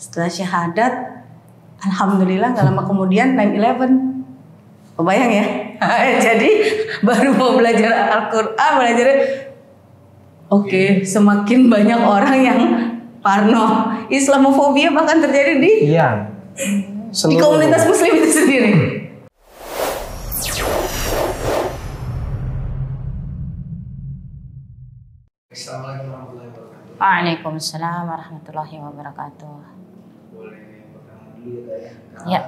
Setelah syahadat, alhamdulillah nggak lama kemudian 9/11. Kebayang ya? Jadi baru mau belajar Al-Quran, oke, semakin banyak orang yang parno. Islamofobia bahkan terjadi di komunitas muslim itu sendiri. Assalamualaikum warahmatullahi wabarakatuh. Waalaikumsalam warahmatullahi wabarakatuh. Boleh perkenalan dulu Ya.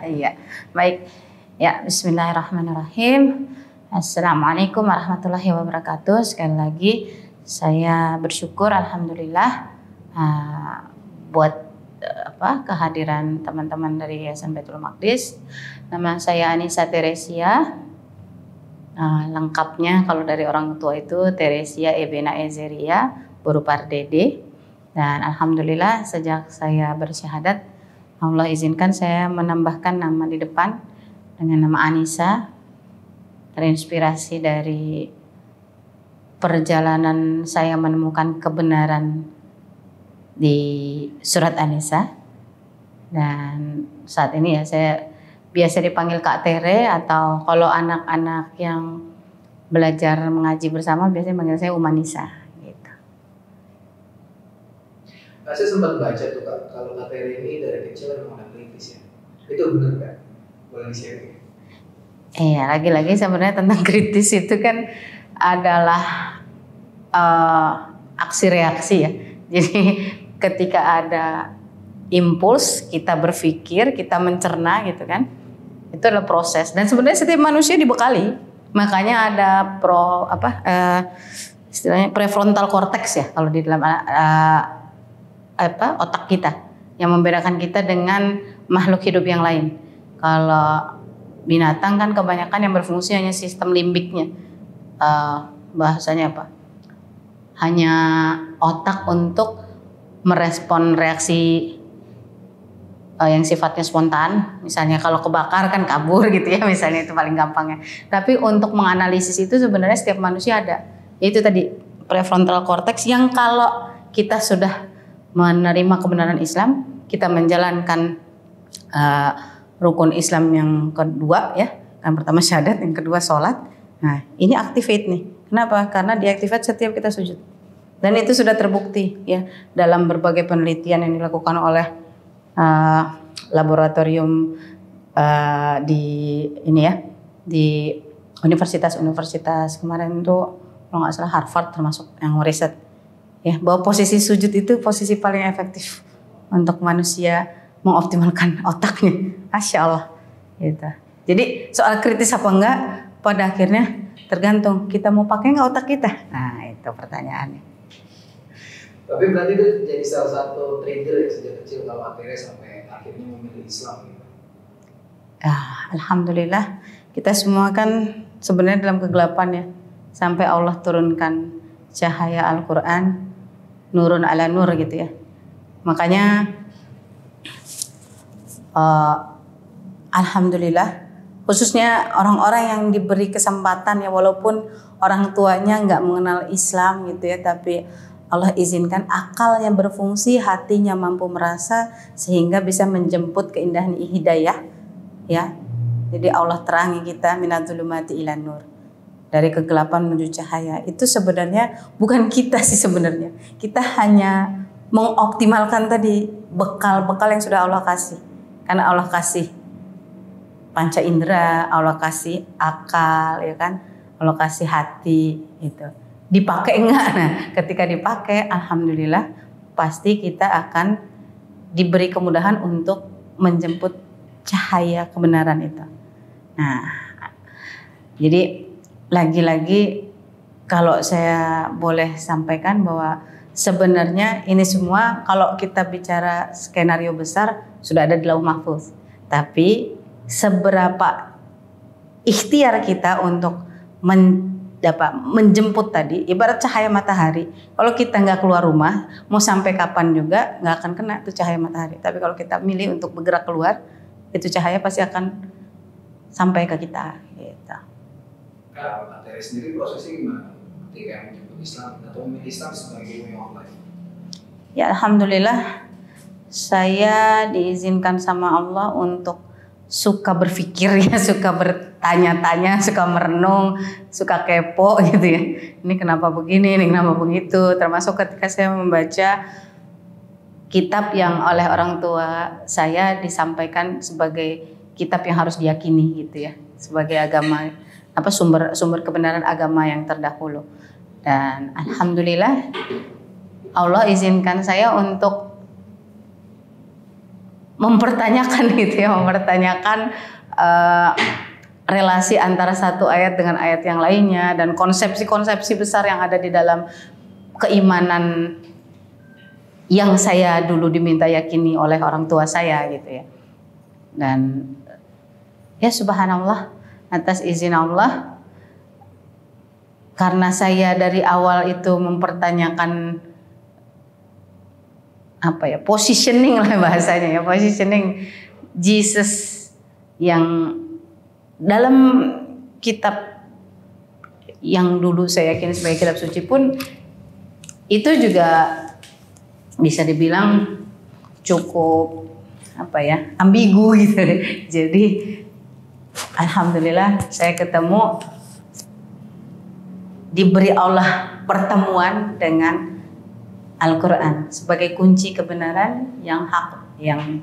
Iya, baik. Ya, bismillahirrahmanirrahim. Assalamualaikum warahmatullahi wabarakatuh. Sekali lagi saya bersyukur alhamdulillah buat kehadiran teman-teman dari Yayasan Baitul Maqdis. Nama saya Anissa Teresia. Lengkapnya kalau dari orang tua itu Teresia Ebena Ezeria Borupardede. Dan alhamdulillah sejak saya bersyahadat Allah izinkan saya menambahkan nama di depan dengan nama Anissa, terinspirasi dari perjalanan saya menemukan kebenaran di surat An-Nisa. Dan saat ini ya saya biasa dipanggil Kak Tere, atau kalau anak-anak yang belajar mengaji bersama biasanya panggil saya Umanisa gitu. Saya sempat baca tuh Kak, kalau Kak Tere ini dari kecil memang kritis ya. Itu benar kan? Boleh di-share? Iya, lagi-lagi sebenarnya tentang kritis itu kan adalah aksi reaksi ya. Jadi ketika ada impuls, kita berpikir, kita mencerna gitu kan. Itu adalah proses, dan sebenarnya setiap manusia dibekali. Makanya ada istilahnya prefrontal cortex ya kalau di dalam otak kita, yang membedakan kita dengan makhluk hidup yang lain. Kalau binatang kan kebanyakan yang berfungsi hanya sistem limbiknya, bahasanya apa? Hanya otak untuk merespon reaksi yang sifatnya spontan. Misalnya kalau kebakar kan kabur gitu ya, misalnya itu paling gampangnya. Tapi untuk menganalisis itu sebenarnya setiap manusia ada. Yaitu tadi prefrontal cortex yang kalau kita sudah menerima kebenaran Islam, kita menjalankan rukun Islam yang kedua ya, yang pertama syahadat, yang kedua sholat. Nah ini activate nih. Kenapa? Karena diaktifat setiap kita sujud. Dan itu sudah terbukti ya dalam berbagai penelitian yang dilakukan oleh laboratorium di universitas kemarin itu, kalau nggak salah Harvard termasuk yang riset ya, bahwa posisi sujud itu posisi paling efektif untuk manusia mengoptimalkan otaknya. Masya Allah gitu. Jadi soal kritis apa enggak, pada akhirnya tergantung kita mau pakai nggak otak kita. Nah itu pertanyaannya. Tapi berarti itu jadi salah satu trigger ya sejak kecil kalau akhirnya sampai akhirnya memilih Islam gitu. Alhamdulillah kita semua kan sebenarnya dalam kegelapan ya, sampai Allah turunkan cahaya Al-Quran, nurun ala nur gitu ya. Makanya alhamdulillah khususnya orang-orang yang diberi kesempatan ya, walaupun orang tuanya nggak mengenal Islam gitu ya, tapi Allah izinkan akalnya berfungsi, hatinya mampu merasa sehingga bisa menjemput keindahan hidayah ya. Jadi Allah terangi kita minadzulumati ilan nur, dari kegelapan menuju cahaya. Itu sebenarnya bukan kita sih sebenarnya. Kita hanya mengoptimalkan tadi bekal-bekal yang sudah Allah kasih. Karena Allah kasih panca indera, Allah kasih akal ya kan, Allah kasih hati gitu. Dipakai enggak? Nah, ketika dipakai, alhamdulillah pasti kita akan diberi kemudahan untuk menjemput cahaya kebenaran itu. Nah, jadi lagi-lagi kalau saya boleh sampaikan bahwa sebenarnya ini semua kalau kita bicara skenario besar sudah ada di Lauh Mahfuz. Tapi seberapa ikhtiar kita untuk menjemput tadi, ibarat cahaya matahari. Kalau kita nggak keluar rumah, mau sampai kapan juga nggak akan kena tuh cahaya matahari. Tapi kalau kita milih untuk bergerak keluar, itu cahaya pasti akan sampai ke kita. Gitu. Kalau Kak Tere sendiri prosesnya gimana? Ketika menjemput Islam atau memilih Islam sebagai way of life? Ya alhamdulillah saya diizinkan sama Allah untuk suka berpikir ya, suka bertanya-tanya, suka merenung, suka kepo gitu ya. Ini kenapa begini, ini kenapa begitu. Termasuk ketika saya membaca kitab yang oleh orang tua saya disampaikan sebagai kitab yang harus diyakini gitu ya, sebagai agama sumber kebenaran agama yang terdahulu. Dan alhamdulillah Allah izinkan saya untuk mempertanyakan gitu ya, mempertanyakan relasi antara satu ayat dengan ayat yang lainnya dan konsepsi-konsepsi besar yang ada di dalam keimanan yang saya dulu diminta yakini oleh orang tua saya gitu ya. Dan ya subhanallah, atas izin Allah, karena saya dari awal itu mempertanyakan positioning lah bahasanya ya, positioning Jesus yang dalam kitab yang dulu saya yakini sebagai kitab suci pun itu juga bisa dibilang cukup ambigu gitu. Jadi alhamdulillah saya diberi Allah pertemuan dengan Al-Quran sebagai kunci kebenaran yang hak, yang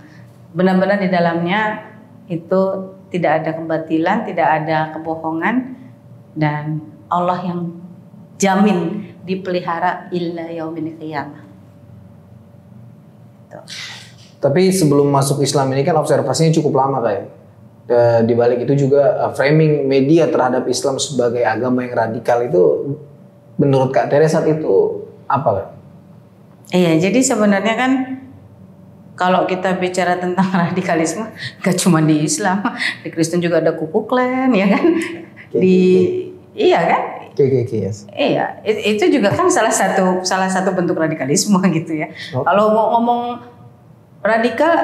benar-benar di dalamnya itu tidak ada kebatilan, tidak ada kebohongan, dan Allah yang jamin dipelihara illa yaumil qiyamah. Tapi sebelum masuk Islam ini kan observasinya cukup lama kayak. Di balik itu juga framing media terhadap Islam sebagai agama yang radikal itu menurut Kak Tere saat itu apa Kak? Iya, jadi sebenarnya kan kalau kita bicara tentang radikalisme gak cuma di Islam, di Kristen juga ada Ku Klux Klan ya kan? Iya kan? Yes. Iya, itu juga kan salah satu bentuk radikalisme gitu ya. Okay. Kalau mau ngomong radikal,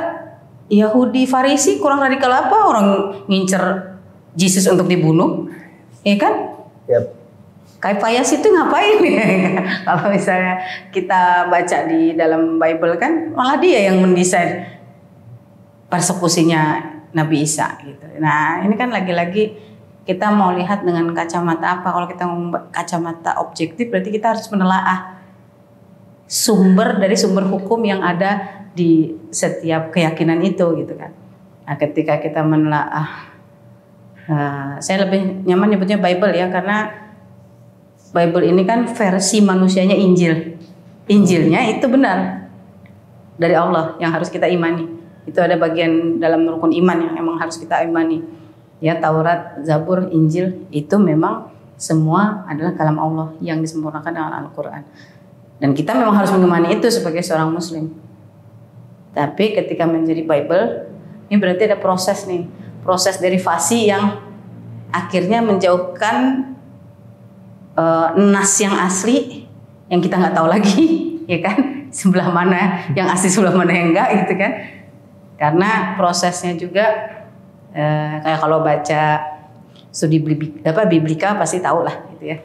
Yahudi Farisi kurang radikal apa? Orang ngincer Jesus untuk dibunuh, ya kan? Yep. Kaifayas itu ngapain ya? Kalau misalnya kita baca di dalam Bible kan, malah dia yang mendesain persekusinya Nabi Isa gitu. Nah, ini kan lagi-lagi kita mau lihat dengan kacamata apa? Kalau kita ngomong kacamata objektif, berarti kita harus menelaah sumber hukum yang ada di setiap keyakinan itu gitu kan. Nah, ketika kita menelaah, saya lebih nyaman nyebutnya Bible ya, karena Bible ini kan versi manusianya Injil. Injilnya itu benar dari Allah yang harus kita imani. Itu ada bagian dalam rukun iman yang emang harus kita imani. Ya, Taurat, Zabur, Injil itu memang semua adalah kalam Allah yang disempurnakan dengan Al-Quran. Dan kita memang harus mengimani itu sebagai seorang muslim. Tapi ketika menjadi Bible, ini berarti ada proses derivasi yang akhirnya menjauhkan nas yang asli yang kita nggak tahu lagi, ya kan? Sebelah mana yang asli, sebelah mana yang enggak gitu kan? Karena prosesnya juga kayak kalau baca studi biblika pasti tahu lah gitu ya.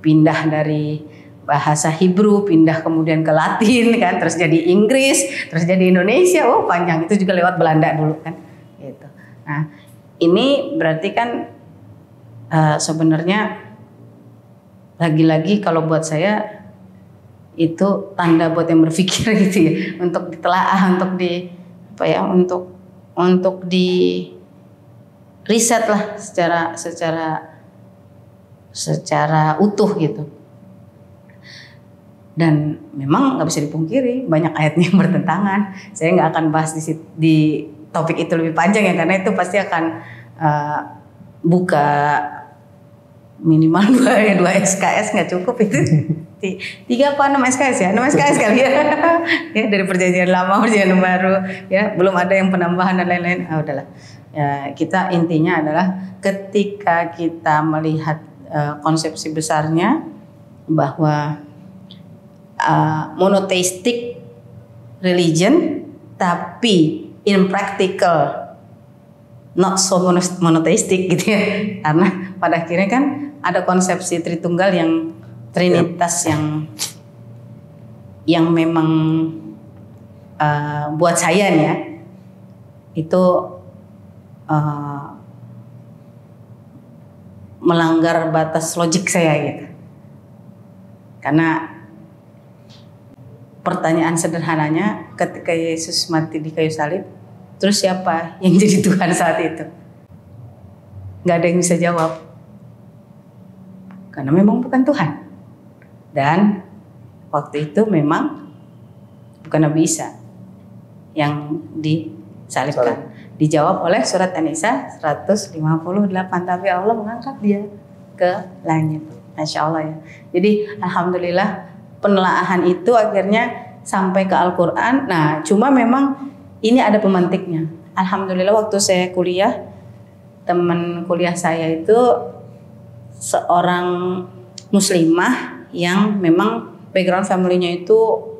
Pindah dari bahasa Hebrew, pindah kemudian ke Latin kan, terus jadi Inggris, terus jadi Indonesia, panjang. Itu juga lewat Belanda dulu kan, gitu. Nah, ini berarti kan sebenarnya lagi-lagi kalau buat saya itu tanda buat yang berpikir gitu ya, untuk ditelaah, untuk di riset lah secara utuh gitu. Dan memang nggak bisa dipungkiri banyak ayatnya yang bertentangan. Saya nggak akan bahas di topik itu lebih panjang ya, karena itu pasti akan buka minimal 2 SKS nggak cukup itu. 3 apa 6 SKS ya? 6 SKS kali ya. Ya, dari perjanjian lama, perjanjian baru ya, belum ada yang penambahan dan lain-lain. Udahlah. Ya, kita intinya adalah ketika kita melihat konsepsi besarnya bahwa monotheistic religion, tapi in practical not so monotheistic gitu ya, karena pada akhirnya kan ada konsepsi Tritunggal yang Trinitas yang yang memang buat saya nih ya itu melanggar batas logik saya gitu. Karena pertanyaan sederhananya, ketika Yesus mati di kayu salib, terus siapa yang jadi Tuhan saat itu? Gak ada yang bisa jawab. Karena memang bukan Tuhan. Dan waktu itu memang bukan Nabi Isa yang disalibkan. Dijawab oleh surat An-Nisa 158. Tapi Allah mengangkat dia ke langit. Masya Allah ya. Jadi alhamdulillah penelaahan itu akhirnya sampai ke Al-Quran. Nah cuma memang ini ada pemantiknya. Alhamdulillah waktu saya kuliah, teman kuliah saya itu seorang muslimah yang memang background family-nya itu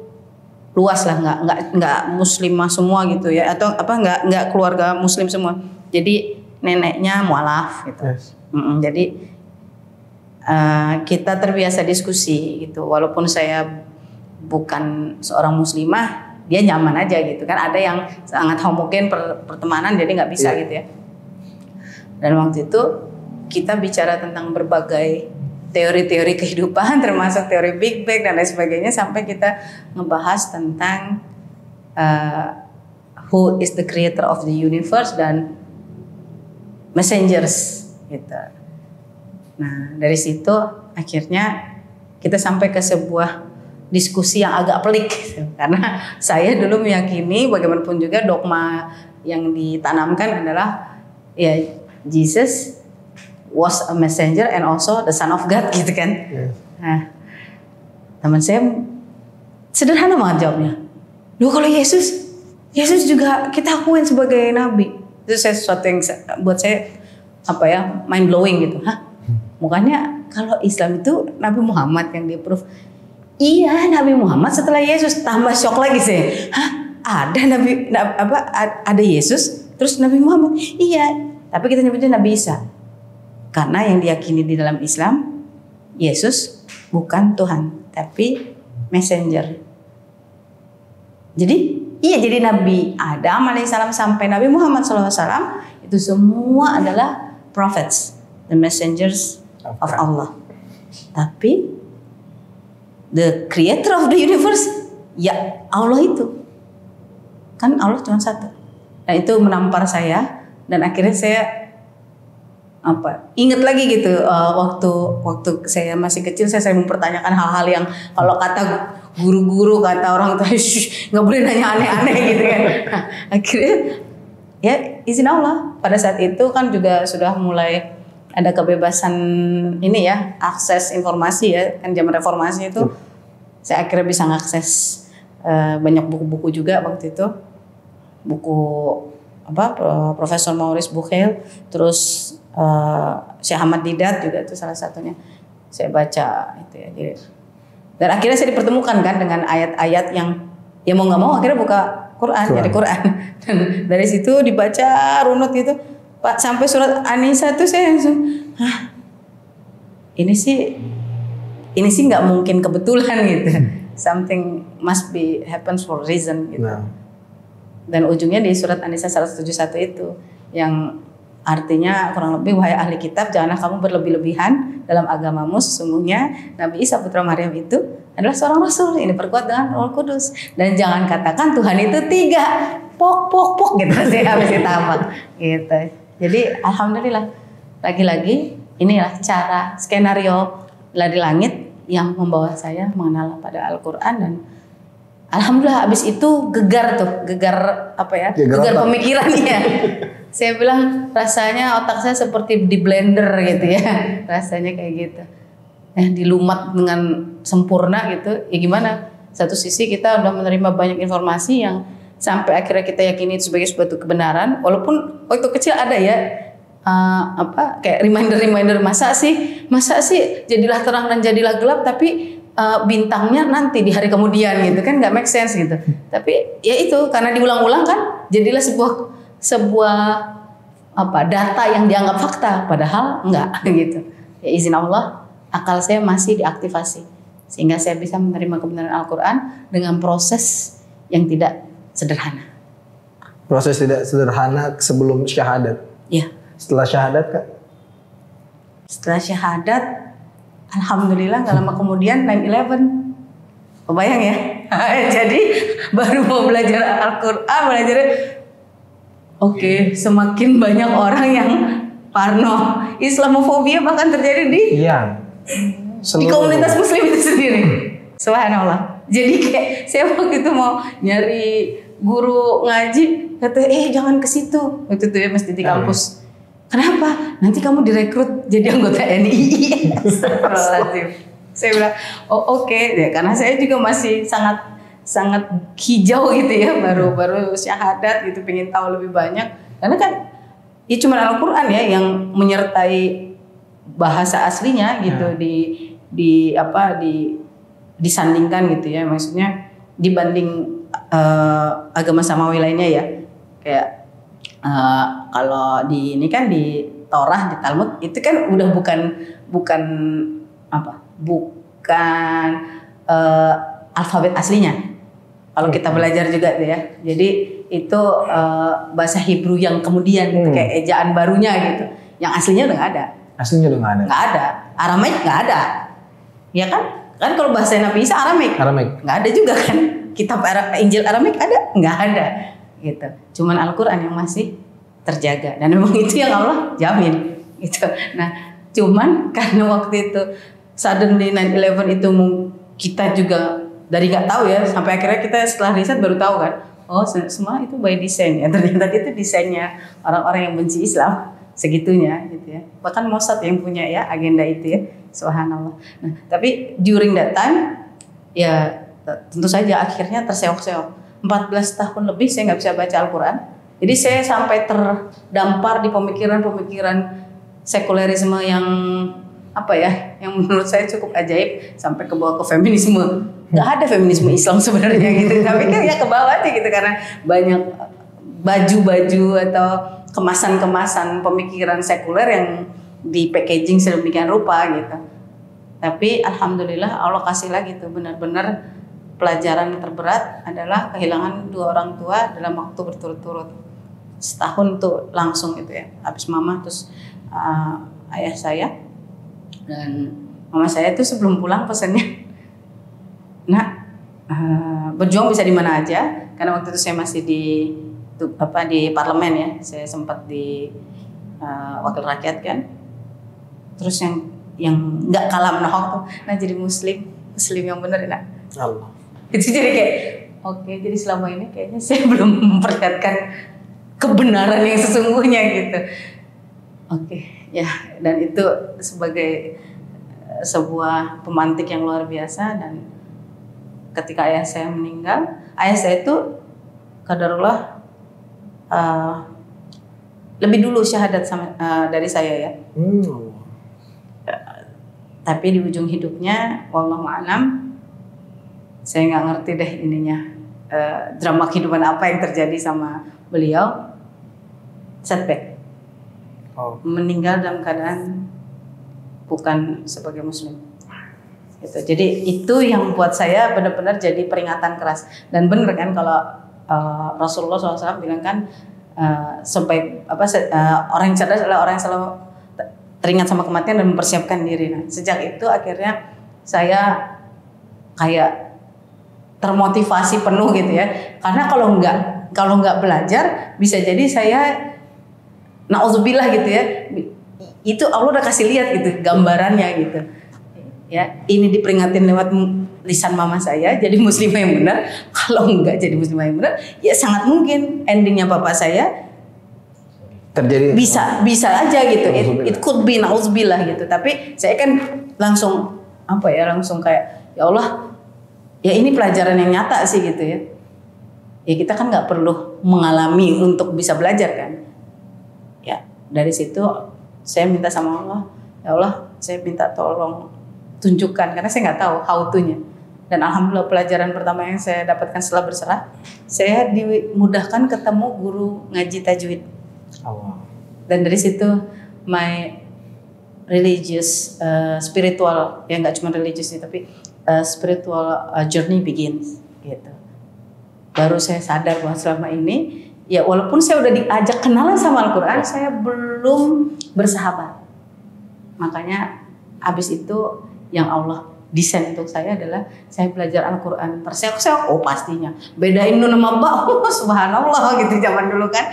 luas lah, nggak muslimah semua gitu ya, atau nggak keluarga muslim semua. Jadi neneknya mualaf gitu. Yes. Jadi kita terbiasa diskusi gitu, walaupun saya bukan seorang muslimah, dia nyaman aja gitu kan. Ada yang sangat homogen pertemanan, jadi nggak bisa gitu ya. Dan waktu itu kita bicara tentang berbagai teori-teori kehidupan, termasuk teori Big Bang dan lain sebagainya, sampai kita ngebahas tentang who is the creator of the universe dan messengers gitu. Nah dari situ akhirnya kita sampai ke sebuah diskusi yang agak pelik gitu. Karena saya dulu meyakini bagaimanapun juga dogma yang ditanamkan adalah ya Jesus was a messenger and also the son of God gitu kan. Yes. Nah teman saya sederhana banget jawabnya. Loh kalau Yesus juga kita akuin sebagai nabi. Itu sesuatu yang buat saya mind blowing gitu. Hah? Bukannya kalau Islam itu Nabi Muhammad yang di-approve. Iya, Nabi Muhammad setelah Yesus. Tambah shock lagi saya. Hah? Ada Yesus terus Nabi Muhammad. Iya, tapi kita nyebutnya Nabi Isa. Karena yang diyakini di dalam Islam, Yesus bukan Tuhan, tapi messenger. Jadi Nabi Adam alaihissalam sampai Nabi Muhammad SAW itu semua adalah prophets, the messengers of Allah. Tapi the creator of the universe, ya Allah itu. Kan Allah cuma satu. Nah itu menampar saya dan akhirnya saya ingat lagi gitu waktu saya masih kecil saya sering mempertanyakan hal-hal yang kalau kata guru-guru, kata orang tua nggak boleh nanya aneh-aneh gitu kan. Akhirnya ya izin Allah pada saat itu kan juga sudah mulai ada kebebasan ini ya, akses informasi ya, kan zaman reformasi itu saya akhirnya bisa ngakses banyak buku-buku juga waktu itu, buku Profesor Maurice Bucaille, terus Syekh Ahmad Didat juga itu salah satunya saya baca itu ya. Jadi, dan akhirnya saya dipertemukan kan dengan ayat-ayat yang ya mau nggak mau akhirnya buka Quran. Jadi Quran dan dari situ dibaca runut gitu Pak sampai surat An-Nisa tuh saya langsung ini sih nggak mungkin kebetulan gitu. Something must be happens for a reason gitu. Nah. Dan ujungnya di surat An-Nisa 171 itu yang artinya kurang lebih, wahai ahli kitab, janganlah kamu berlebih-lebihan dalam agamamu, sesungguhnya Nabi Isa putra Maryam itu adalah seorang rasul yang diperkuat dengan Roh Kudus, dan jangan katakan Tuhan itu tiga, pok gitu sih habis ditambah gitu. Jadi alhamdulillah lagi-lagi inilah cara skenario dari langit yang membawa saya mengenal pada Al-Quran, dan alhamdulillah habis itu gegar pemikirannya. Saya bilang rasanya otak saya seperti di blender gitu ya, rasanya kayak gitu. Dilumat dengan sempurna gitu. Ya gimana? Satu sisi kita udah menerima banyak informasi yang sampai akhirnya kita yakini itu sebagai suatu kebenaran. Walaupun waktu kecil ada ya kayak reminder masa sih jadilah terang dan jadilah gelap, tapi bintangnya nanti di hari kemudian gitu kan, nggak make sense gitu. Tapi ya itu karena diulang-ulang kan jadilah sebuah data yang dianggap fakta, padahal enggak gitu. Ya izin Allah akal saya masih diaktifasi sehingga saya bisa menerima kebenaran Al-Quran dengan proses yang tidak sederhana. Proses tidak sederhana sebelum syahadat. Ya. Setelah syahadat Kak? Setelah syahadat, alhamdulillah nggak lama kemudian 9/11. Kebayang ya? Jadi baru mau belajar Al-Quran, oke, semakin banyak orang yang parno, Islamofobia bahkan terjadi di komunitas Muslim itu sendiri. Subhanallah. Jadi kayak saya waktu itu mau nyari guru ngaji, kata jangan ke situ. Waktu itu ya masjid di kampus. Kenapa? Nanti kamu direkrut jadi anggota NII. Astagfirullahaladzim. Saya bilang, oke. Ya, karena saya juga masih sangat hijau gitu ya, baru syahadat gitu, pengen tahu lebih banyak. Karena kan ya cuma Al-Quran ya yang menyertai bahasa aslinya gitu, disandingkan gitu ya, maksudnya dibanding agama samawi lainnya ya, kayak kalau di ini kan di Torah, di Talmud itu kan udah bukan alfabet aslinya. Kalau kita belajar juga tuh ya, jadi itu bahasa Hebrew yang kemudian gitu, kayak ejaan barunya gitu, yang aslinya udah nggak ada. Aslinya udah nggak ada. Nggak ada. Aramaik nggak ada, ya kan? Kan kalau bahasa Nabi Isa Aramaik nggak ada juga kan? Kitab Injil Aramaik ada? Nggak ada, gitu. Cuman Al-Quran yang masih terjaga, dan memang itu yang Allah jamin, gitu. Nah, cuman karena waktu itu suddenly 9/11 itu kita juga dari nggak tahu ya, sampai akhirnya kita setelah riset baru tahu kan, semua itu by design ya, ternyata itu desainnya orang-orang yang benci Islam segitunya gitu ya. Bahkan Mossad yang punya ya agenda itu ya, subhanallah. Nah, tapi during that time ya tentu saja akhirnya terseok-seok. 14 tahun lebih saya nggak bisa baca Al-Quran. Jadi saya sampai terdampar di pemikiran-pemikiran sekulerisme yang yang menurut saya cukup ajaib, sampai ke bawah ke feminisme. Nggak ada feminisme Islam sebenarnya gitu, tapi kan ya ke bawah aja gitu, karena banyak baju-baju atau kemasan-kemasan pemikiran sekuler yang di packaging sedemikian rupa gitu. Tapi alhamdulillah Allah kasih lagi tuh, benar-benar pelajaran terberat adalah kehilangan 2 orang tua dalam waktu berturut-turut. Setahun tuh langsung gitu ya, habis mama terus ayah saya. Dan mama saya tuh sebelum pulang pesannya, berjuang bisa di mana aja, karena waktu itu saya masih di parlemen ya, saya sempat di wakil rakyat kan. Terus yang nggak kalah menohok tuh, jadi muslim yang benar ya. Allah. Itu jadi kayak oke, jadi selama ini kayaknya saya belum memperlihatkan kebenaran yang sesungguhnya gitu. Oke, ya, dan itu sebagai sebuah pemantik yang luar biasa. Dan ketika ayah saya meninggal, ayah saya itu qadarullah lebih dulu syahadat dari saya ya. Tapi di ujung hidupnya, wallahu a'lam, saya nggak ngerti deh ininya drama kehidupan apa yang terjadi sama beliau, setback. Meninggal dalam keadaan bukan sebagai muslim gitu. Jadi itu yang buat saya benar-benar jadi peringatan keras. Dan benar kan kalau Rasulullah SAW bilang kan orang yang cerdas adalah orang yang selalu teringat sama kematian dan mempersiapkan diri. Nah, sejak itu akhirnya saya kayak termotivasi penuh gitu ya. Karena kalau nggak belajar bisa jadi saya na'udzubillah gitu ya, itu Allah udah kasih lihat gitu gambarannya gitu ya. Ini diperingatin lewat lisan mama saya jadi muslimah yang benar. Kalau enggak jadi muslimah yang benar, ya sangat mungkin endingnya bapak saya terjadi, bisa aja gitu. It could be, na'udzubillah gitu. Tapi saya kan langsung langsung kayak ya Allah, ya ini pelajaran yang nyata sih gitu ya. Ya kita kan nggak perlu mengalami untuk bisa belajar kan. Ya, dari situ saya minta sama Allah, ya Allah, saya minta tolong tunjukkan, karena saya nggak tahu how to-nya. Dan alhamdulillah pelajaran pertama yang saya dapatkan setelah berserah, saya dimudahkan ketemu guru ngaji tajwid. Dan dari situ my religious, spiritual, ya nggak cuma religious sih, tapi spiritual journey begins gitu. Baru saya sadar bahwa selama ini ya walaupun saya udah diajak kenalan sama Al-Quran, saya belum bersahabat. Makanya habis itu yang Allah desain untuk saya adalah saya belajar Al-Quran terseok-seok. Oh pastinya bedain nun sama ba, subhanallah gitu zaman dulu kan,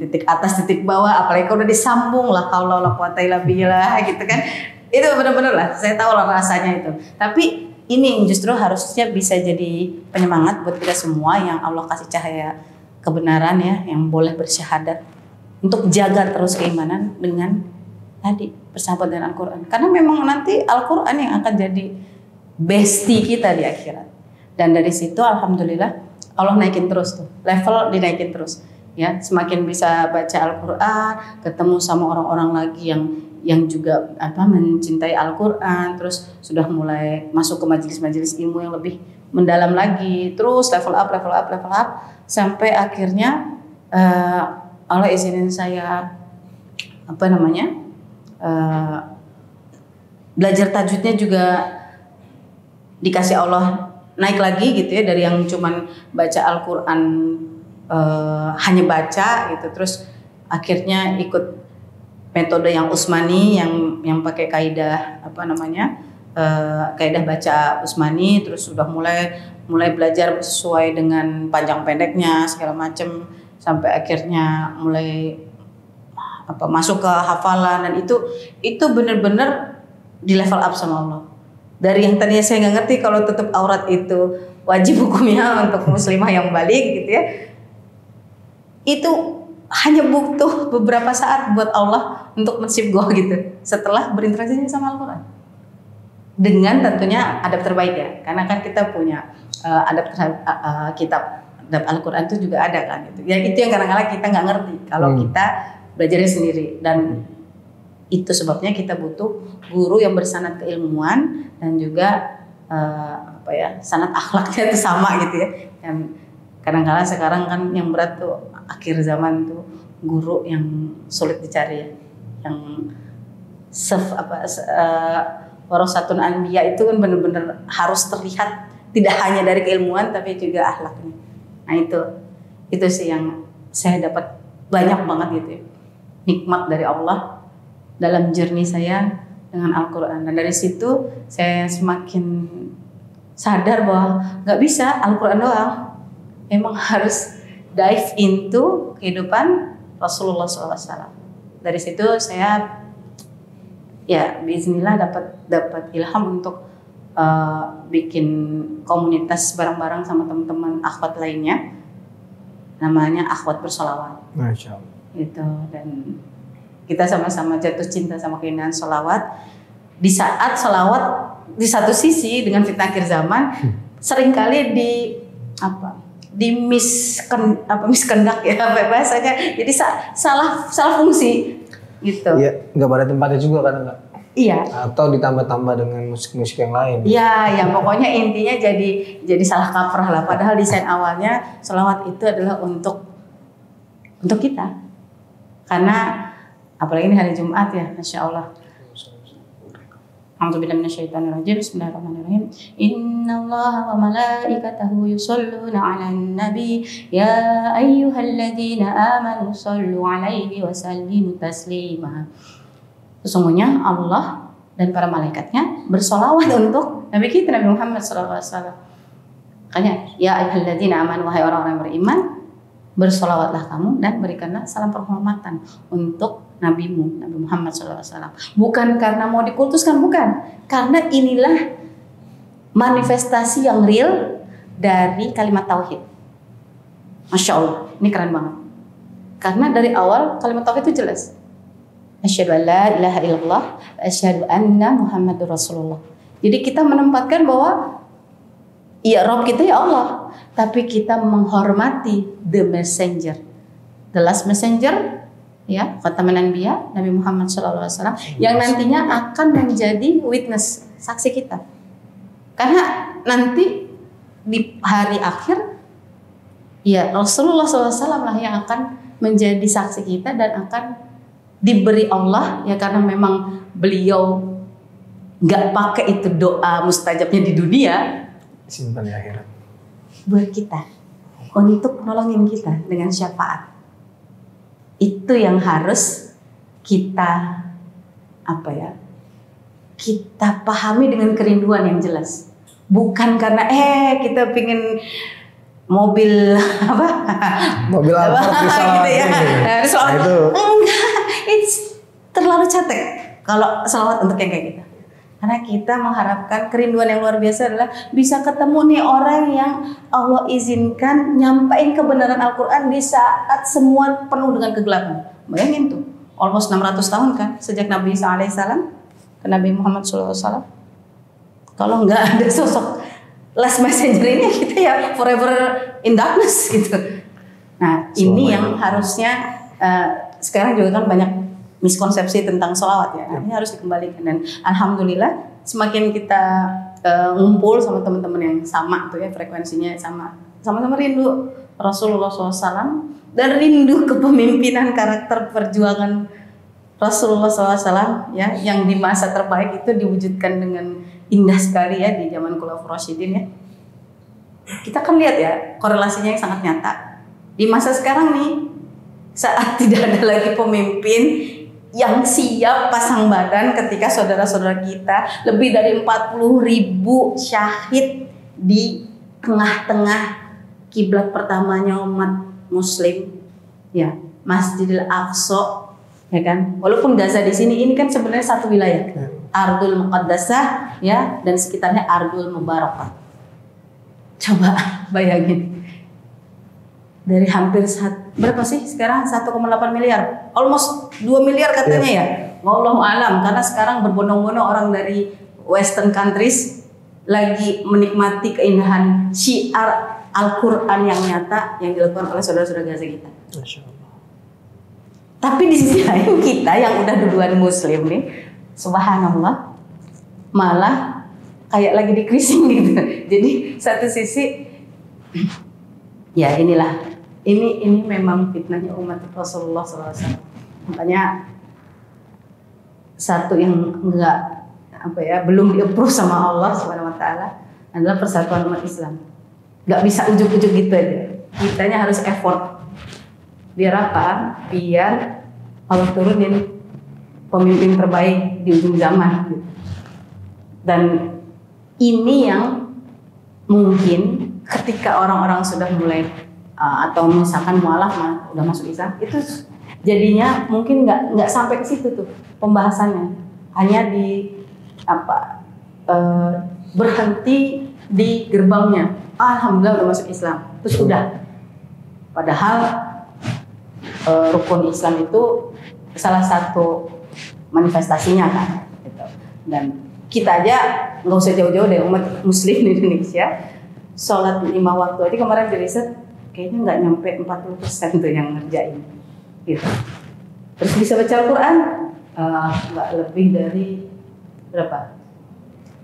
titik atas titik bawah, apalagi kalau udah disambung lah haula wala quwata illa billah gitu kan. Itu benar-benar lah saya tahu lah rasanya itu. Tapi ini justru harusnya bisa jadi penyemangat buat kita semua yang Allah kasih cahaya kebenaran ya, yang boleh bersyahadat untuk jaga terus keimanan dengan tadi bersahabat dengan Al-Quran. Karena memang nanti Al-Quran yang akan jadi bestie kita di akhirat. Dan dari situ alhamdulillah Allah naikin terus tuh, level dinaikin terus. Ya, semakin bisa baca Al-Quran, ketemu sama orang-orang lagi yang juga mencintai Al-Quran, terus sudah mulai masuk ke majelis-majelis ilmu yang lebih mendalam lagi, terus level up sampai akhirnya Allah izinin saya belajar tajwidnya juga dikasih Allah naik lagi gitu ya, dari yang cuman baca Al-Quran hanya baca gitu, terus akhirnya ikut metode yang Utsmani yang pakai kaidah kaidah baca Utsmani, terus sudah mulai belajar sesuai dengan panjang pendeknya segala macam sampai akhirnya mulai masuk ke hafalan, dan itu benar-benar di level up sama Allah. Dari yang tadinya saya nggak ngerti kalau tutup aurat itu wajib hukumnya untuk muslimah yang balik gitu ya, itu hanya butuh beberapa saat buat Allah untuk mensibgoh gitu setelah berinteraksi sama Al-Quran. Dengan tentunya adab terbaik ya, karena kan kita punya kitab adab Al-Quran itu juga ada kan gitu. Ya itu yang kadang-kadang kita nggak ngerti kalau kita belajarnya sendiri, dan itu sebabnya kita butuh guru yang bersanad keilmuan dan juga sanad akhlaknya itu sama gitu ya. Dan kadang-kadang sekarang kan yang berat tuh akhir zaman tuh guru yang sulit dicari ya, yang warasatun anbiya itu kan benar-benar harus terlihat tidak hanya dari keilmuan tapi juga akhlaknya. Nah itu sih yang saya dapat banyak banget gitu ya, nikmat dari Allah dalam journey saya dengan Al-Quran. Dan dari situ saya semakin sadar bahwa nggak bisa Al-Quran doang, emang harus dive into kehidupan Rasulullah SAW. Dari situ saya ya bismillah dapat ilham untuk bikin komunitas bareng-bareng sama teman-teman akhwat lainnya, namanya Akhwat Bersolawat. Masya Allah. Gitu, dan kita sama-sama jatuh cinta sama keindahan sholawat. Di saat sholawat di satu sisi dengan fitnah akhir zaman seringkali miskendak ya bahasanya, jadi salah fungsi gitu. Iya, nggak pada tempatnya juga kan enggak? Iya. Atau ditambah-tambah dengan musik-musik yang lain. Iya, ya pokoknya intinya jadi salah kaprah lah. Padahal desain awalnya sholawat itu adalah untuk kita. Karena apalagi ini hari Jumat ya, Masya Allah. A'udzubillahi minasyaitonirrajim. Bismillahirrahmanirrahim. Innallaha wa malaikatahu yusholluna 'alan nabi ya ayyuhalladzina amanu shollu 'alaihi wa sallimu taslima. Sesungguhnya Allah dan para malaikatnya bersolawat untuk Nabi kita Nabi Muhammad SAW. Makanya ya ayyuhalladzina amanu, wahai orang-orang yang beriman, bersolawatlah kamu dan berikanlah salam penghormatan untuk nabimu Nabi Muhammad SAW. Bukan karena mau dikultuskan, bukan, karena inilah manifestasi yang real dari kalimat tauhid. Masya Allah, ini keren banget. Karena dari awal kalimat tauhid itu jelas. Asyhadu an la ilaha illallah wa asyhadu anna Muhammadur Rasulullah. Jadi kita menempatkan bahwa ya Rabb kita ya Allah, tapi kita menghormati the messenger, the last messenger ya, khataman anbiya Nabi Muhammad SAW, yang nantinya akan menjadi witness, saksi kita. Karena nanti di hari akhir ya Rasulullah SAW lah yang akan menjadi saksi kita dan akan diberi Allah ya, karena memang beliau nggak pakai itu doa mustajabnya di dunia, simpan di akhirat. Buat kita untuk nolongin kita dengan syafaat. Itu yang harus kita kita pahami dengan kerinduan yang jelas. Bukan karena kita pingin mobil mobil Alphard gitu ya. Nah, itu enggak, it's terlalu cetek kalau selawat untuk yang kayak gitu. Karena kita mengharapkan kerinduan yang luar biasa adalah bisa ketemu nih orang yang Allah izinkan nyampain kebenaran Al-Quran di saat semua penuh dengan kegelapan. Bayangin tuh, almost 600 tahun kan sejak Nabi Isa alaihissalam ke Nabi Muhammad SAW. Kalau nggak ada sosok last messenger ini, kita ya forever in darkness gitu. Nah, ini yang harusnya sekarang juga kan banyak miskonsepsi tentang sholawat ya. Ini harus dikembalikan, dan alhamdulillah semakin kita ngumpul sama teman-teman yang sama tuh ya, frekuensinya sama-sama rindu Rasulullah SAW dan rindu kepemimpinan karakter perjuangan Rasulullah SAW ya, yang di masa terbaik itu diwujudkan dengan indah sekali ya di zaman Khulafaur Rasyidin ya. Kita kan lihat ya korelasinya yang sangat nyata di masa sekarang nih, saat tidak ada lagi pemimpin yang siap pasang badan ketika saudara-saudara kita lebih dari 40.000 syahid di tengah-tengah kiblat pertamanya umat muslim ya, Masjidil Aqsa ya kan. Walaupun Gaza di sini ini kan sebenarnya satu wilayah, Ardul Muqaddasah ya, dan sekitarnya Ardul Mubarakah. Coba bayangin, dari hampir berapa sih sekarang 1,8 miliar, almost 2 miliar katanya ya. Wallahu alam, karena sekarang berbondong-bondong orang dari Western countries lagi menikmati keindahan syiar Al-Quran yang nyata yang dilakukan oleh saudara-saudara Gaza kita. Masya Allah. Tapi di sisi lain kita yang udah duluan muslim nih, subhanallah, malah kayak lagi di cruising gitu. Jadi satu sisi ya inilah, ini memang fitnahnya umat Rasulullah SAW. Makanya satu yang belum di-approve sama Allah SWT adalah persatuan umat Islam. Nggak bisa ujuk-ujuk gitu aja. Kitanya harus effort. Biar apa? Biar Allah turunin pemimpin terbaik di ujung zaman gitu. Dan ini yang mungkin ketika orang-orang sudah mulai atau misalkan mualaf udah masuk Islam, itu jadinya mungkin nggak sampai ke situ tuh pembahasannya, hanya berhenti di gerbangnya. Alhamdulillah udah masuk Islam, terus udah. Padahal rukun Islam itu salah satu manifestasinya kan, gitu. Dan kita aja nggak usah jauh-jauh deh, umat muslim di Indonesia sholat 5 waktu aja kemarin di riset kayaknya nggak nyampe 40% tuh yang ngerjain gitu. Terus bisa baca Al-Quran nggak lebih dari berapa?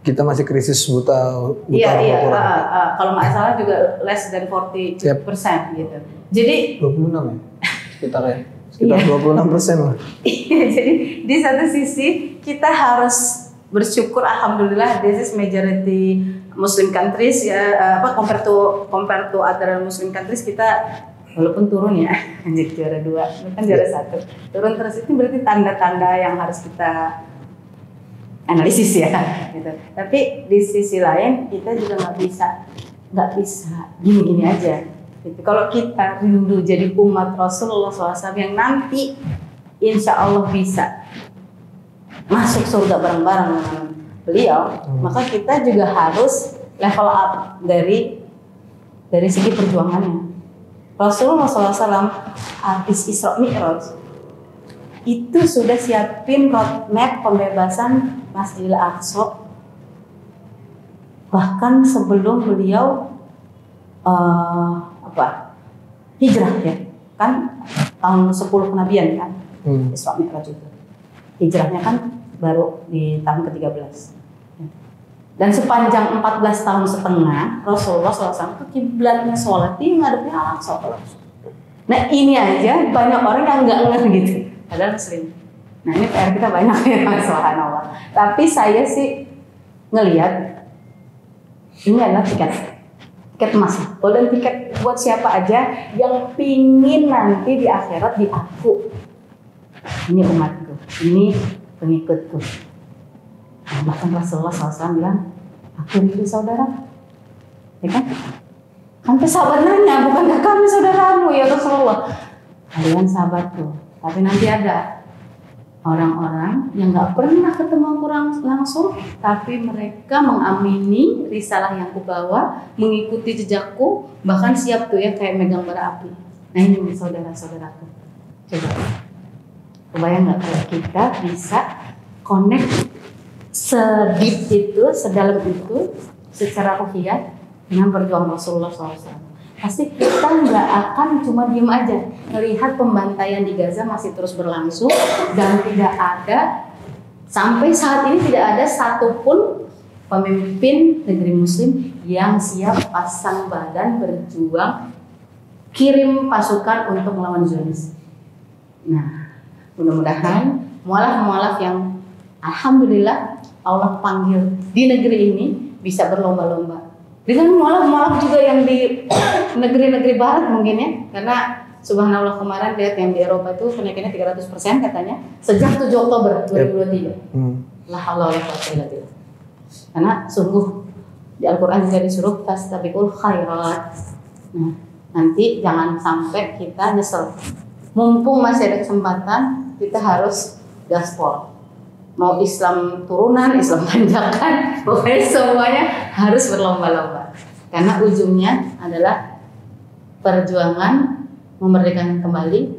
Kita masih krisis buta Iya, Al-Quran. Kalau nggak salah juga less than 40% gitu. Jadi 26 ya sekitar 26% lah. Jadi di satu sisi kita harus bersyukur, alhamdulillah this is majority Muslim countries ya, compare to other Muslim countries, kita walaupun turun ya, jadi juara 2, kan juara 1, turun terus, itu berarti tanda-tanda yang harus kita analisis ya, gitu. Tapi di sisi lain kita juga nggak bisa gini-gini aja. Gitu. Kalau kita rindu jadi umat Rasulullah SAW yang nanti insya Allah bisa masuk surga bareng-bareng dengan beliau, maka kita juga harus level up dari segi perjuangannya. Rasulullah SAW habis Isra Mi'raj itu sudah siapin roadmap pembebasan Masjidil Aqsa, bahkan sebelum beliau hijrah ya, kan tahun 10 kenabian kan, Isra Mi'raj itu. Hijrahnya kan baru di tahun ke-13. Dan sepanjang 14 tahun setengah Rasulullah SAW itu kiblatnya sholat di ngadepnya Al-Aqsa. Nah ini aja banyak orang yang nggak ngeh gitu, padahal muslim. Nah ini PR kita banyak ya, subhanallah. Tapi saya sih ngelihat ini adalah tiket emas, golden tiket buat siapa aja yang pingin nanti di akhirat diaku ini umatku, ini pengikutku. Nah, bahkan Rasulullah SAW bilang, aku itu saudara, ya kan? Sampai sahabat nanya, bukankah kami saudaramu ya Rasulullah? Kalian sahabatku. Tapi nanti ada orang-orang yang nggak pernah ketemu aku langsung, tapi mereka mengamini risalah yang aku bawa, mengikuti jejakku, bahkan siap tuh ya kayak megang bara api. Nah ini saudara-saudaraku. Coba, kebayang nggak kalau kita bisa connect sedip itu, sedalam itu, secara ruhiyat dengan perjuangan Rasulullah SAW. Pasti kita nggak akan cuma diem aja melihat pembantaian di Gaza masih terus berlangsung dan tidak ada, sampai saat ini tidak ada satupun pemimpin negeri muslim yang siap pasang badan berjuang kirim pasukan untuk melawan Zionis. Nah, mudah-mudahan mualaf-mualaf yang alhamdulillah Allah panggil di negeri ini bisa berlomba-lomba dengan mualaf-mualaf juga yang di negeri-negeri barat mungkin ya, karena subhanallah kemarin lihat yang di Eropa itu kenaikannya 300% katanya sejak 7 Oktober 2023. La haula wala quwwata illa billah. Karena sungguh di Al-Qur'an juga disuruh fastabiqul khairat. Nah, nanti jangan sampai kita nyesel. Mumpung masih ada kesempatan, kita harus gaspol. Mau Islam turunan, Islam tanjakan, pokoknya semuanya harus berlomba-lomba. Karena ujungnya adalah perjuangan memerdekakan kembali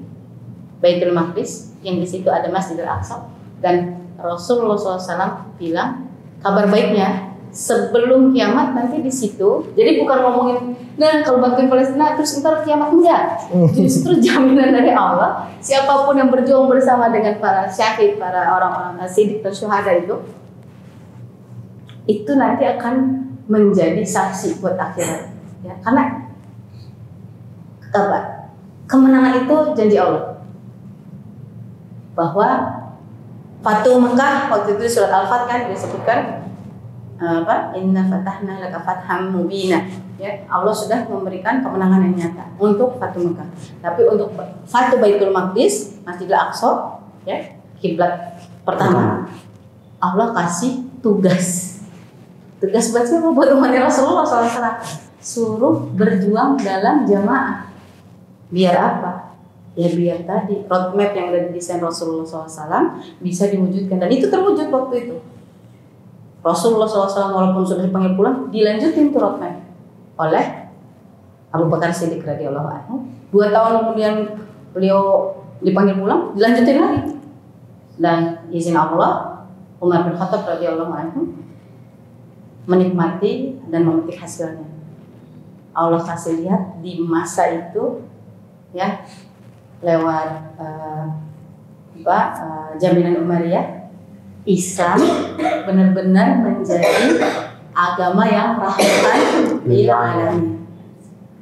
Baitul Maqdis, yang di situ ada Masjidil Aqsa, dan Rasulullah SAW bilang kabar baiknya sebelum kiamat nanti di situ. Jadi bukan ngomongin, nah kalau bantuin Palestina terus ntar kiamat, enggak. Justru jaminan dari Allah, siapapun yang berjuang bersama dengan para syahid, para orang-orang siddiq dan syuhada itu nanti akan menjadi saksi buat akhirat. Ya, karena apa? Kemenangan itu janji Allah. Bahwa Fatu Mekah waktu itu di surat Al-Fat kan disebutkan inna fatahna laka fatham mubina, ya, Allah sudah memberikan kemenangan yang nyata untuk Fatu Mekah. Tapi untuk Fatu Baitul Maqdis, Masjidil Aqsa, ya, kiblat pertama, Allah kasih tugas buat siapa? Buat umatnya Rasulullah SAW, suruh berjuang dalam jamaah. Biar apa? Ya biar tadi roadmap yang udah didesain Rasulullah SAW bisa diwujudkan, dan itu terwujud waktu itu. Rasulullah SAW walaupun sudah dipanggil pulang, dilanjutin tuh roadmap oleh Abu Bakar Siddiq radhiyallahu anhu. 2 tahun kemudian beliau dipanggil pulang, dilanjutin lagi. Dan izin Allah, Umar bin Khattab radhiyallahu anhu menikmati dan memetik hasilnya. Allah kasih lihat di masa itu, ya, lewat jaminan Umayyah, Islam benar-benar menjadi agama yang rahmatan lil alamin,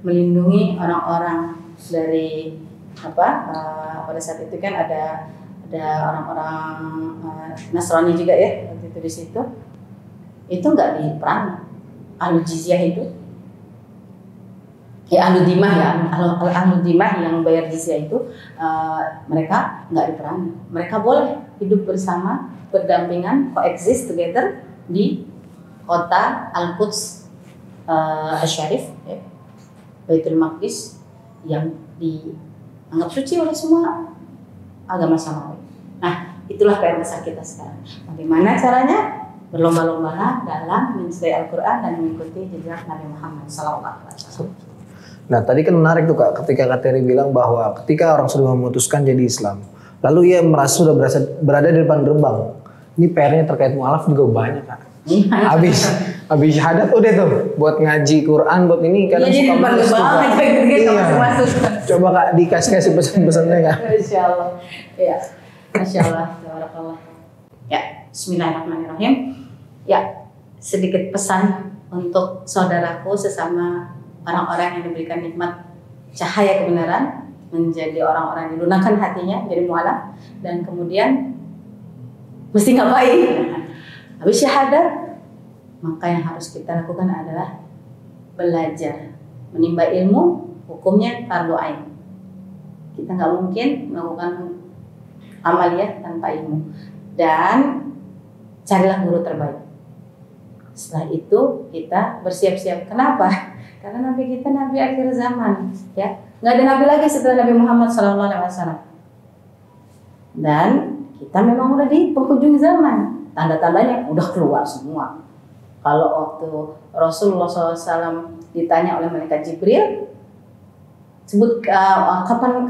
melindungi orang-orang dari pada saat itu kan ada orang-orang Nasrani juga ya waktu itu di situ. Itu nggak diperangi. Ahlu jizyah itu, ya ahlu dimah ya, ahlu dimah yang bayar jizyah itu mereka nggak diperangi. Mereka boleh hidup bersama, berdampingan, coexist together di kota Al-Quds Asy-Syarif, ya, Baitul Maqdis yang dianggap suci oleh semua agama samawi. Nah, itulah PR besar kita sekarang. Bagaimana caranya? Berlomba-lomba dalam mencintai Al-Quran dan mengikuti jejak Nabi Muhammad SAW. Nah, tadi kan menarik tuh Kak, ketika Kak Terry bilang bahwa ketika orang sudah memutuskan jadi Islam, lalu ia merasa sudah berada di depan gerbang. Ini PR-nya terkait mualaf juga banyak Kak. Habis syahadat udah tuh buat ngaji Quran, buat ini kadang suka males tuh. Coba Kak dikasih pesan-pesannya Kak. Insyaallah. Ya. Masyaallah, tabarakallah. Ya, bismillahirrahmanirrahim. Ya, sedikit pesan untuk saudaraku sesama orang-orang yang diberikan nikmat cahaya kebenaran, menjadi orang-orang yang dilunakkan hatinya, jadi mualaf, dan kemudian mesti ngapain? Habis syahadat maka yang harus kita lakukan adalah belajar. Menimba ilmu, hukumnya fardu ain. Kita nggak mungkin melakukan amaliyah tanpa ilmu. Dan carilah guru terbaik. Setelah itu kita bersiap-siap. Kenapa? Karena nabi kita nabi akhir zaman, ya. Nggak ada nabi lagi setelah Nabi Muhammad SAW. Dan kita memang udah di penghujung zaman. Tanda-tandanya udah keluar semua. Kalau waktu Rasulullah SAW ditanya oleh malaikat Jibril, sebut kapan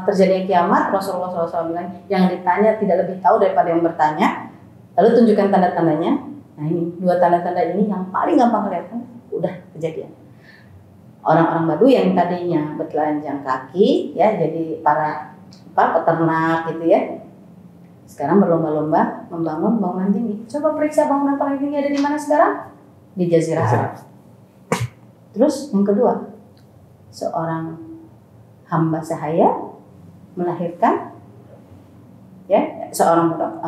terjadinya kiamat, Rasulullah SAW bilang yang ditanya tidak lebih tahu daripada yang bertanya. Lalu tunjukkan tanda-tandanya. Nah ini 2 tanda-tanda ini yang paling gampang kelihatan udah kejadian. Orang-orang Baduy yang tadinya bertelanjang kaki, ya jadi para peternak gitu ya. Sekarang berlomba-lomba membangun bangunan tinggi. Coba periksa bangunan paling tinggi ada di mana sekarang? Di Jazirah Arab. Terus yang kedua, seorang hamba sahaya melahirkan, ya seorang budak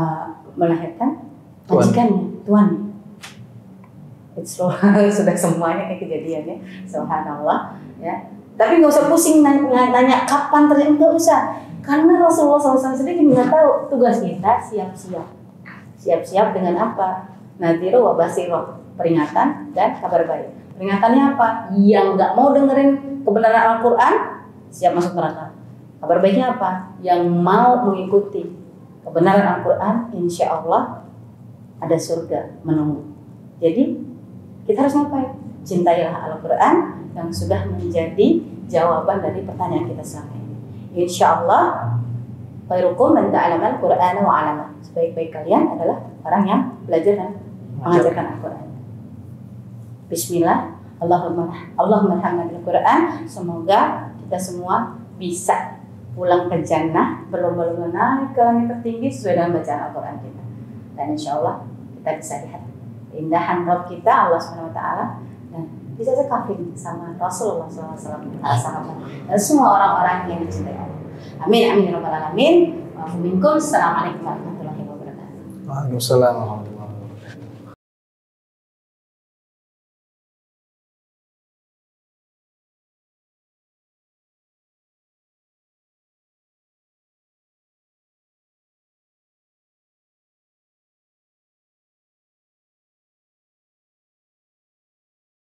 melahirkan majikannya, tuannya. Sudah semuanya kejadiannya, subhanallah, ya. Tapi nggak usah pusing nanya kapan terjadi, nggak usah, karena Rasulullah SAW sendiri nggak tahu. Tugas kita siap-siap dengan apa? Nadhiru wa basiroh, peringatan dan kabar baik. Peringatannya apa? Yang nggak mau dengerin kebenaran Al-Quran siap masuk neraka. Kabar baiknya apa? Yang mau mengikuti kebenaran Al-Quran, insya Allah ada surga menunggu. Jadi kita harus ngapain? Cintailah Al-Quran yang sudah menjadi jawaban dari pertanyaan kita selama ini. Insya Allah, khairukum man ta'allama al-Qur'ana wa 'allama. Sebaik-baik kalian adalah orang yang belajar dan mengajarkan Al-Quran. Bismillah, Allahumma hamna bil Quran. Semoga kita semua bisa pulang ke jannah, berlomba-lomba naik ke langit tertinggi sesuai dengan bacaan Al-Quran kita. Dan insya Allah kita bisa lihat keindahan Rabb kita Allah Subhanahu Wa Taala, dan bisa sekafir sama Rasulullah SAW, para sahabat dan semua orang-orang yang dicintai Allah. Amin amin ya rabbal alamin. Wa minkum. Assalamualaikum warahmatullahi wabarakatuh. Waalaikumsalam warahmatullahi wabarakatuh.